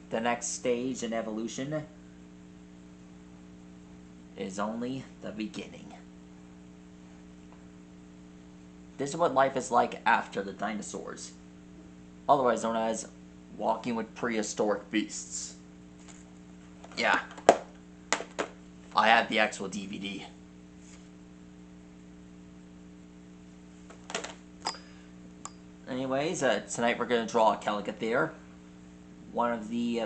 The next stage in evolution is only the beginning. This is what life is like after the dinosaurs, otherwise known as walking with prehistoric beasts. Yeah, I have the actual DVD. Anyways, tonight we're going to draw a Chalicotheres, one of the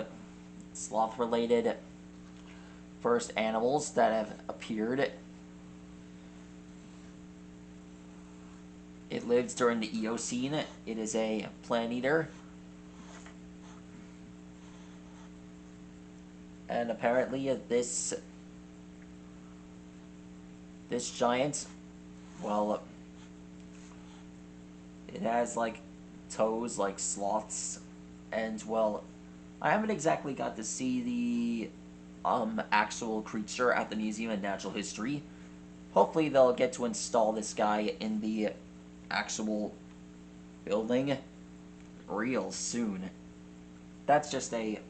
sloth-related first animals that have appeared. It lives during the Eocene. It is a plant eater. And apparently this giant, well, it has like toes like sloths, and well, I haven't exactly got to see the actual creature at the Museum of Natural History. Hopefully they'll get to install this guy in the actual building real soon. That's just a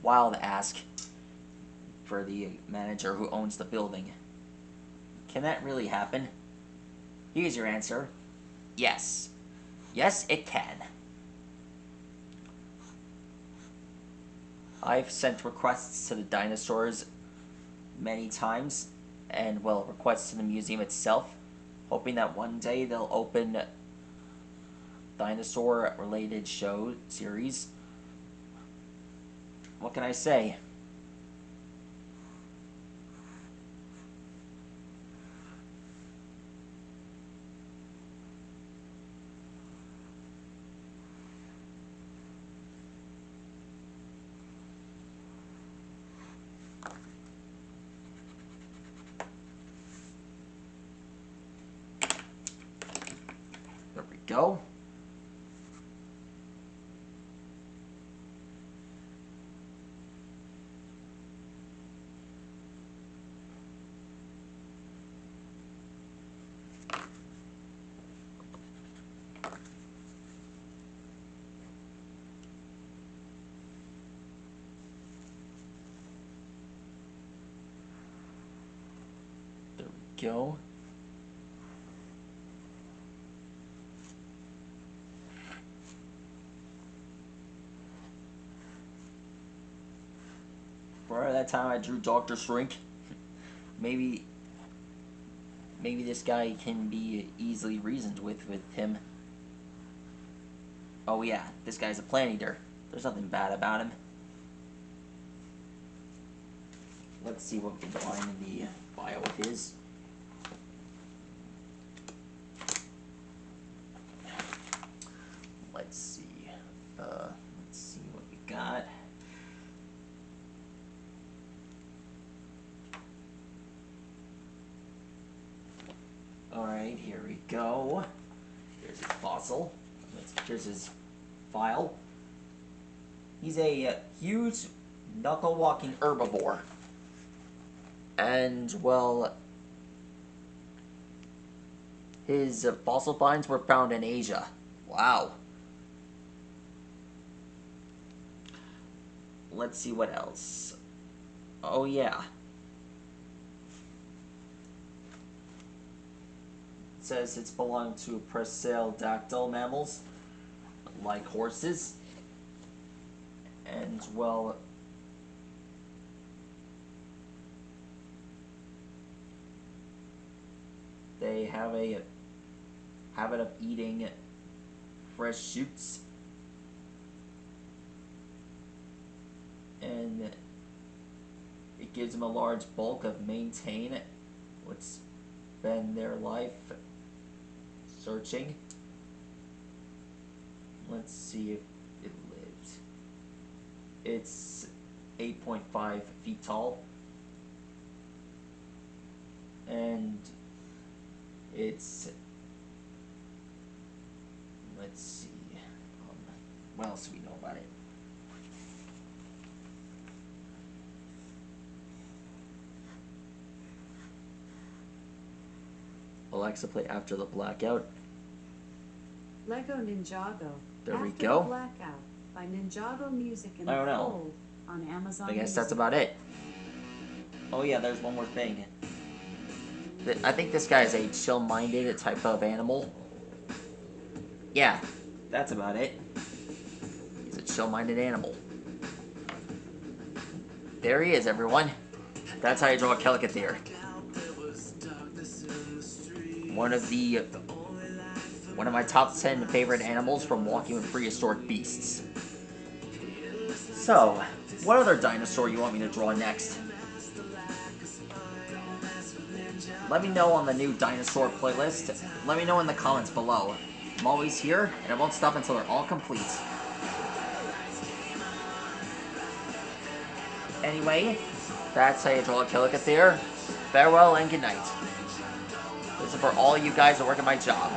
wild ask for the manager who owns the building. Can that really happen? Here's your answer. Yes. Yes, it can. I've sent requests to the dinosaurs many times, and well, requests to the museum itself, hoping that one day they'll open dinosaur-related show series. What can I say? There we go. There we go. For that time I drew Dr. Shrink. Maybe this guy can be easily reasoned with him. Oh yeah, this guy's a plant eater. There's nothing bad about him. Let's see what we can find in the bio of his. Let's see. Let's see what we got. Alright, here we go. Here's his fossil. Here's his file. He's a huge knuckle-walking herbivore. And, well, his fossil finds were found in Asia. Wow. Let's see what else. Oh, yeah. It says it's belonged to perissodactyl mammals, like horses. And, well, they have a habit of eating fresh shoots, and it gives them a large bulk of maintain what's been their life searching. Let's see if it lived. It's 8.5 feet tall, and it's, let's see, what else do we know about it? Alexa, play After the Blackout. Lego Ninjago. There we After go. the Blackout. by Ninjago Music and I don't know. Gold on Amazon I guess Music. that's about it. Oh yeah, there's one more thing. I think this guy is a chill-minded type of animal. Yeah, that's about it. He's a chill-minded animal. There he is, everyone. That's how you draw a Chalicotheres. One of my top 10 favorite animals from Walking with Prehistoric Beasts. So, what other dinosaur you want me to draw next? Let me know on the new dinosaur playlist. Let me know in the comments below. I'm always here, and I won't stop until they're all complete. Anyway, that's how you draw a Chalicotheres. Farewell and good night. This is for all you guys that work at my job.